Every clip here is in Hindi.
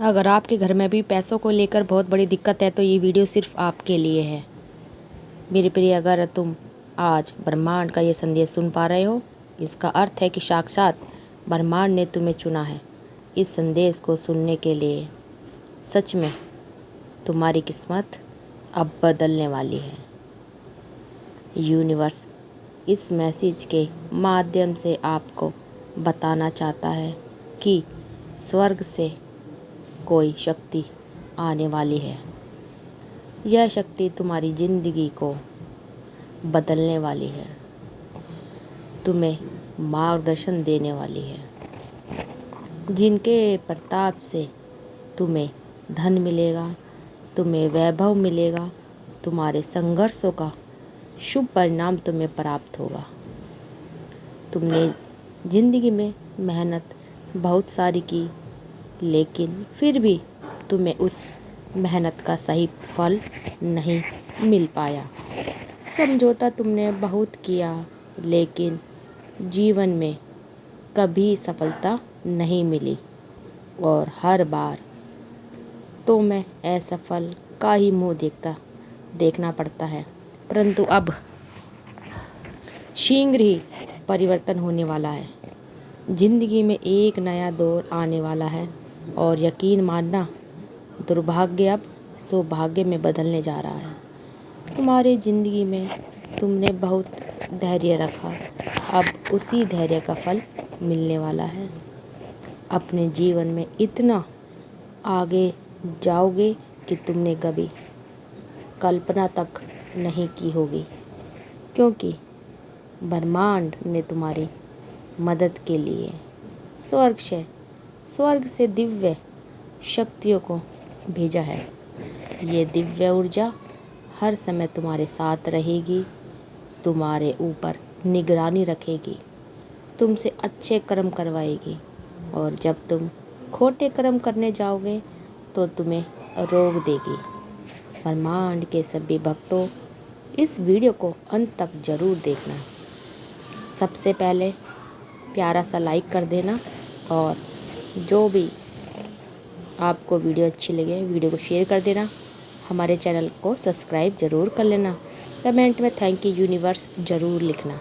अगर आपके घर में भी पैसों को लेकर बहुत बड़ी दिक्कत है तो ये वीडियो सिर्फ आपके लिए है। मेरे प्रिय, अगर तुम आज ब्रह्मांड का ये संदेश सुन पा रहे हो, इसका अर्थ है कि साक्षात ब्रह्मांड ने तुम्हें चुना है इस संदेश को सुनने के लिए। सच में तुम्हारी किस्मत अब बदलने वाली है। यूनिवर्स इस मैसेज के माध्यम से आपको बताना चाहता है कि स्वर्ग से कोई शक्ति आने वाली है। यह शक्ति तुम्हारी ज़िंदगी को बदलने वाली है, तुम्हें मार्गदर्शन देने वाली है, जिनके प्रताप से तुम्हें धन मिलेगा, तुम्हें वैभव मिलेगा, तुम्हारे संघर्षों का शुभ परिणाम तुम्हें प्राप्त होगा। तुमने ज़िंदगी में मेहनत बहुत सारी की, लेकिन फिर भी तुम्हें उस मेहनत का सही फल नहीं मिल पाया। समझौता तुमने बहुत किया, लेकिन जीवन में कभी सफलता नहीं मिली और हर बार तुम्हें असफल का ही मुँह देखना पड़ता है। परंतु अब शीघ्र ही परिवर्तन होने वाला है। जिंदगी में एक नया दौर आने वाला है और यकीन मानना, दुर्भाग्य अब सौभाग्य में बदलने जा रहा है। तुम्हारी ज़िंदगी में तुमने बहुत धैर्य रखा, अब उसी धैर्य का फल मिलने वाला है। अपने जीवन में इतना आगे जाओगे कि तुमने कभी कल्पना तक नहीं की होगी, क्योंकि ब्रह्मांड ने तुम्हारी मदद के लिए स्वर्ग से दिव्य शक्तियों को भेजा है। ये दिव्य ऊर्जा हर समय तुम्हारे साथ रहेगी, तुम्हारे ऊपर निगरानी रखेगी, तुमसे अच्छे कर्म करवाएगी, और जब तुम खोटे कर्म करने जाओगे तो तुम्हें रोक देगी। ब्रह्मांड के सभी भक्तों, इस वीडियो को अंत तक ज़रूर देखना। सबसे पहले प्यारा सा लाइक कर देना, और जो भी आपको वीडियो अच्छी लगे वीडियो को शेयर कर देना। हमारे चैनल को सब्सक्राइब ज़रूर कर लेना। कमेंट में थैंक यू यूनिवर्स ज़रूर लिखना।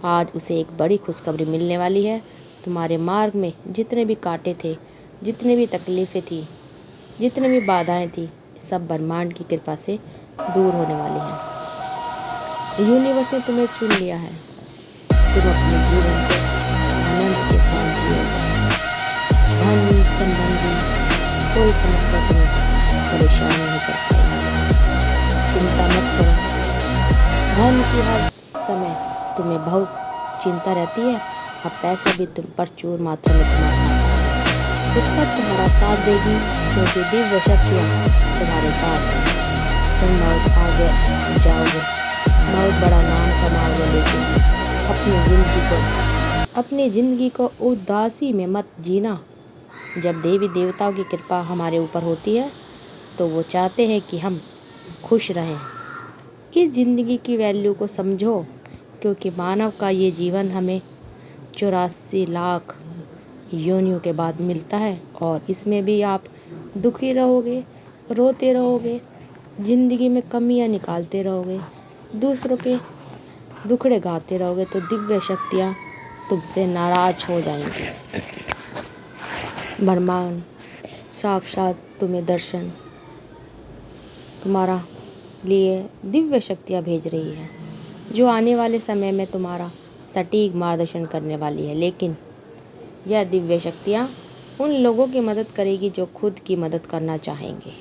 आज उसे एक बड़ी खुशखबरी मिलने वाली है। तुम्हारे मार्ग में जितने भी कांटे थे, जितनी भी तकलीफ़ें थी, जितनी भी बाधाएं थी, सब ब्रह्मांड की कृपा से दूर होने वाली हैं। यूनिवर्स ने तुम्हें चुन लिया है। तुम अपने जीवन को आनंद के साथ जियो। धन संबंधी कोई समस्या तुम्हें परेशान नहीं कर पाएगी। चिंता मत करो। धन की हर समय तुम्हें बहुत चिंता रहती है। अब पैसा भी तुम प्रचुर मात्रा में तुम्हारा किस्मत तुम्हारा साथ देगी, क्योंकि दिव्य शक्तियाँ तुम्हारे साथ हैं। तुम बहुत आगे जाओगे, बहुत बड़ा नाम कमाओगे, लेकिन अपनी ज़िंदगी को उदासी में मत जीना। जब देवी देवताओं की कृपा हमारे ऊपर होती है तो वो चाहते हैं कि हम खुश रहें। इस ज़िंदगी की वैल्यू को समझो, क्योंकि मानव का ये जीवन हमें 84 लाख योनियों के बाद मिलता है, और इसमें भी आप दुखी रहोगे, रोते रहोगे, ज़िंदगी में कमियां निकालते रहोगे, दूसरों के दुखड़े गाते रहोगे, तो दिव्य शक्तियाँ तुमसे नाराज हो जाएंगी। ब्रह्मांड साक्षात तुम्हें दर्शन तुम्हारा लिए दिव्य शक्तियाँ भेज रही है, जो आने वाले समय में तुम्हारा सटीक मार्गदर्शन करने वाली है। लेकिन यह दिव्य शक्तियाँ उन लोगों की मदद करेगी जो खुद की मदद करना चाहेंगे,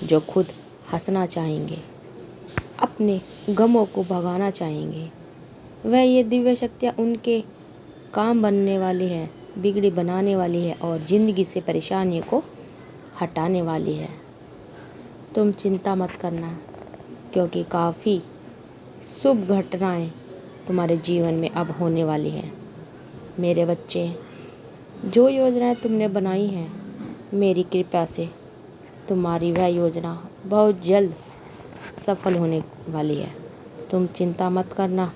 जो खुद हंसना चाहेंगे, अपने गमों को भगाना चाहेंगे। वह ये दिव्य शक्तियाँ उनके काम बनने वाली है, बिगड़ी बनाने वाली है, और ज़िंदगी से परेशानियों को हटाने वाली है। तुम चिंता मत करना, क्योंकि काफ़ी शुभ घटनाएं तुम्हारे जीवन में अब होने वाली हैं। मेरे बच्चे, जो योजनाएं तुमने बनाई हैं, मेरी कृपा से तुम्हारी वह योजना बहुत जल्द सफल होने वाली है। तुम चिंता मत करना,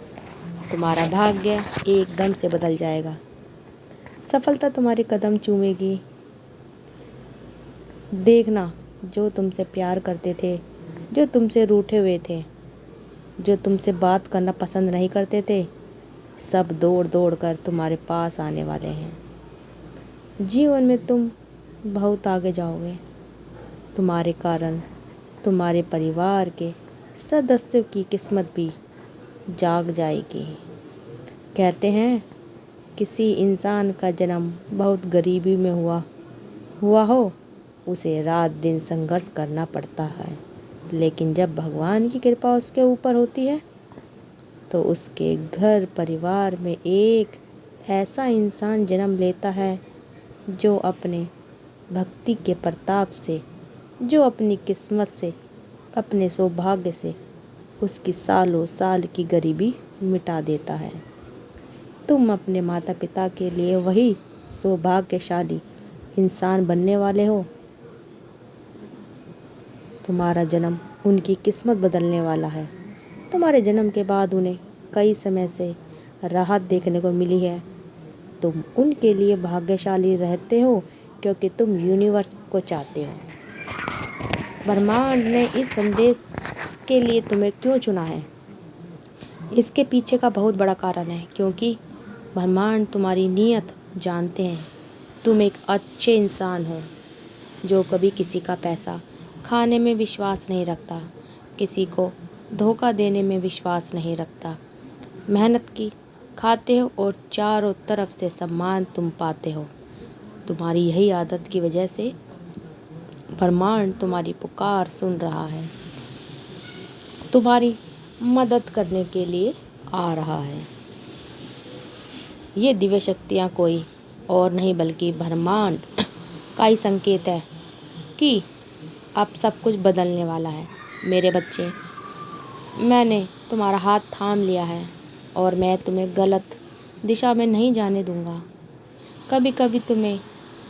तुम्हारा भाग्य एकदम से बदल जाएगा। सफलता तुम्हारे कदम चूमेगी। देखना, जो तुमसे प्यार करते थे, जो तुमसे रूठे हुए थे, जो तुमसे बात करना पसंद नहीं करते थे, सब दौड़ दौड़ कर तुम्हारे पास आने वाले हैं। जीवन में तुम बहुत आगे जाओगे। तुम्हारे कारण तुम्हारे परिवार के सदस्यों की किस्मत भी जाग जाएगी। कहते हैं किसी इंसान का जन्म बहुत गरीबी में हुआ हो, उसे रात दिन संघर्ष करना पड़ता है, लेकिन जब भगवान की कृपा उसके ऊपर होती है तो उसके घर परिवार में एक ऐसा इंसान जन्म लेता है जो अपने भक्ति के प्रताप से, जो अपनी किस्मत से, अपने सौभाग्य से उसकी सालों साल की गरीबी मिटा देता है। तुम अपने माता पिता के लिए वही सौभाग्यशाली इंसान बनने वाले हो। तुम्हारा जन्म उनकी किस्मत बदलने वाला है। तुम्हारे जन्म के बाद उन्हें कई समय से राहत देखने को मिली है। तुम उनके लिए भाग्यशाली रहते हो क्योंकि तुम यूनिवर्स को चाहते हो। ब्रह्मांड ने इस संदेश के लिए तुम्हें क्यों चुना है? इसके पीछे का बहुत बड़ा कारण है, क्योंकि ब्रह्मांड तुम्हारी नीयत जानते हैं। तुम एक अच्छे इंसान हो जो कभी किसी का पैसा खाने में विश्वास नहीं रखता, किसी को धोखा देने में विश्वास नहीं रखता। मेहनत की खाते हो और चारों तरफ से सम्मान तुम पाते हो। तुम्हारी यही आदत की वजह से ब्रह्मांड तुम्हारी पुकार सुन रहा है, तुम्हारी मदद करने के लिए आ रहा है। ये दिव्य शक्तियाँ कोई और नहीं बल्कि ब्रह्मांड का ही संकेत है कि अब सब कुछ बदलने वाला है। मेरे बच्चे, मैंने तुम्हारा हाथ थाम लिया है और मैं तुम्हें गलत दिशा में नहीं जाने दूंगा। कभी कभी तुम्हें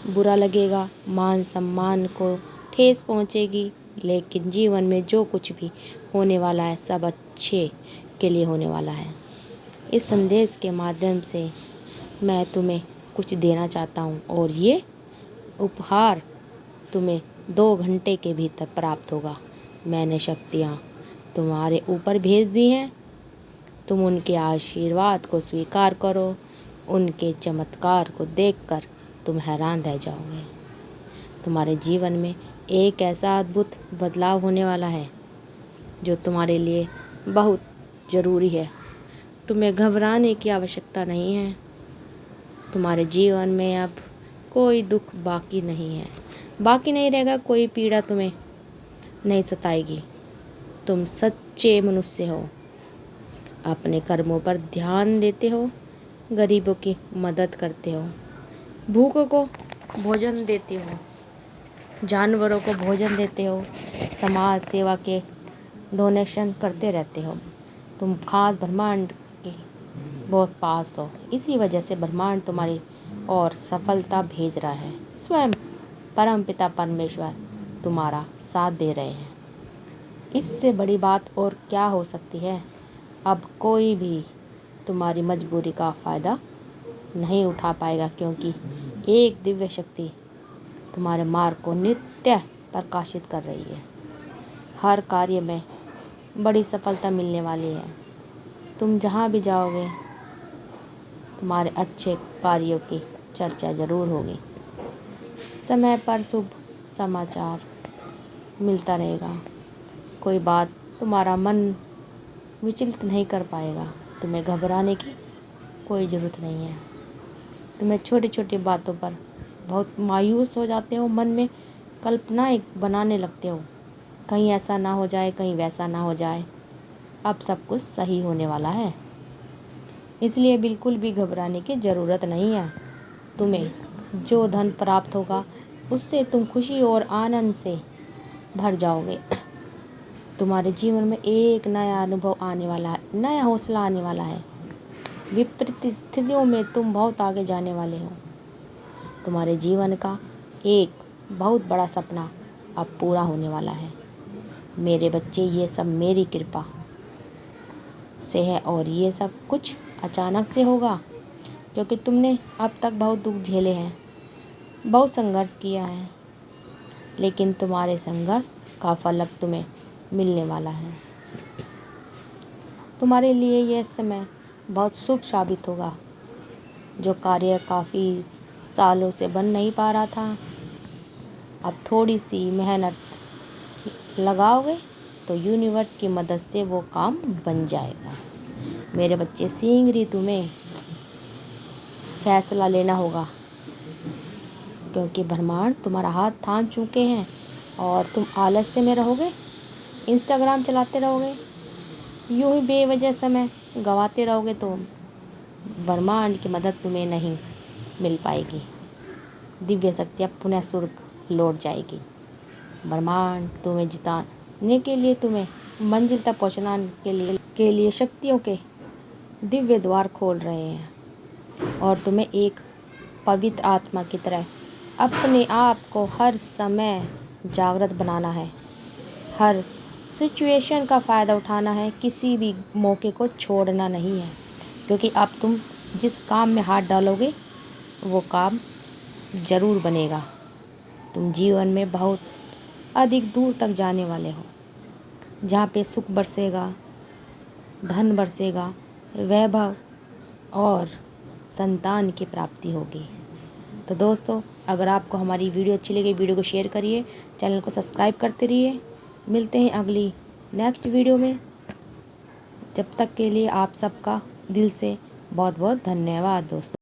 बुरा लगेगा, मान सम्मान को ठेस पहुंचेगी, लेकिन जीवन में जो कुछ भी होने वाला है सब अच्छे के लिए होने वाला है। इस संदेश के माध्यम से मैं तुम्हें कुछ देना चाहता हूँ और ये उपहार तुम्हें 2 घंटे के भीतर प्राप्त होगा। मैंने शक्तियाँ तुम्हारे ऊपर भेज दी हैं। तुम उनके आशीर्वाद को स्वीकार करो। उनके चमत्कार को देखकर तुम हैरान रह जाओगे। तुम्हारे जीवन में एक ऐसा अद्भुत बदलाव होने वाला है जो तुम्हारे लिए बहुत ज़रूरी है। तुम्हें घबराने की आवश्यकता नहीं है। तुम्हारे जीवन में अब कोई दुख बाकी नहीं रहेगा, कोई पीड़ा तुम्हें नहीं सताएगी। तुम सच्चे मनुष्य हो, अपने कर्मों पर ध्यान देते हो, गरीबों की मदद करते हो, भूखों को भोजन देते हो, जानवरों को भोजन देते हो, समाज सेवा के डोनेशन करते रहते हो। तुम खास ब्रह्मांड के बहुत पास हो। इसी वजह से ब्रह्मांड तुम्हारी और सफलता भेज रहा है। स्वयं परम पिता परमेश्वर तुम्हारा साथ दे रहे हैं। इससे बड़ी बात और क्या हो सकती है? अब कोई भी तुम्हारी मजबूरी का फ़ायदा नहीं उठा पाएगा, क्योंकि एक दिव्य शक्ति तुम्हारे मार्ग को नित्य प्रकाशित कर रही है। हर कार्य में बड़ी सफलता मिलने वाली है। तुम जहाँ भी जाओगे तुम्हारे अच्छे कार्यों की चर्चा ज़रूर होगी। समय पर शुभ समाचार मिलता रहेगा। कोई बात तुम्हारा मन विचलित नहीं कर पाएगा। तुम्हें घबराने की कोई ज़रूरत नहीं है। तुम्हें छोटी छोटी बातों पर बहुत मायूस हो जाते हो, मन में कल्पनाएं बनाने लगते हो, कहीं ऐसा ना हो जाए, कहीं वैसा ना हो जाए। अब सब कुछ सही होने वाला है, इसलिए बिल्कुल भी घबराने की ज़रूरत नहीं है। तुम्हें जो धन प्राप्त होगा उससे तुम खुशी और आनंद से भर जाओगे। तुम्हारे जीवन में एक नया अनुभव आने वाला है, नया हौसला आने वाला है। विपरीत स्थितियों में तुम बहुत आगे जाने वाले हो। तुम्हारे जीवन का एक बहुत बड़ा सपना अब पूरा होने वाला है। मेरे बच्चे, ये सब मेरी कृपा से है और ये सब कुछ अचानक से होगा, क्योंकि तुमने अब तक बहुत दुख झेले हैं, बहुत संघर्ष किया है। लेकिन तुम्हारे संघर्ष का फल अब तुम्हें मिलने वाला है। तुम्हारे लिए यह समय बहुत शुभ साबित होगा। जो कार्य काफ़ी सालों से बन नहीं पा रहा था, अब थोड़ी सी मेहनत लगाओगे तो यूनिवर्स की मदद से वो काम बन जाएगा। मेरे बच्चे, सिंह ऋतु में फैसला लेना होगा, क्योंकि ब्रह्मांड तुम्हारा हाथ थाम चुके हैं और तुम आलस्य में रहोगे, इंस्टाग्राम चलाते रहोगे, यूं ही बेवजह समय गंवाते रहोगे तो ब्रह्मांड की मदद तुम्हें नहीं मिल पाएगी। दिव्य शक्ति अब पुनः स्वर्ग लौट जाएगी। ब्रह्मांड तुम्हें जिताने के लिए, तुम्हें मंजिल तक पहुंचाने के लिए शक्तियों के दिव्य द्वार खोल रहे हैं और तुम्हें एक पवित्र आत्मा की तरह अपने आप को हर समय जागृत बनाना है। हर सिचुएशन का फ़ायदा उठाना है, किसी भी मौके को छोड़ना नहीं है, क्योंकि अब तुम जिस काम में हाथ डालोगे वो काम ज़रूर बनेगा। तुम जीवन में बहुत अधिक दूर तक जाने वाले हो, जहाँ पे सुख बरसेगा, धन बरसेगा, वैभव और संतान की प्राप्ति होगी। तो दोस्तों, अगर आपको हमारी वीडियो अच्छी लगी, वीडियो को शेयर करिए, चैनल को सब्सक्राइब करते रहिए। मिलते हैं अगली नेक्स्ट वीडियो में। जब तक के लिए आप सबका दिल से बहुत बहुत धन्यवाद दोस्तों।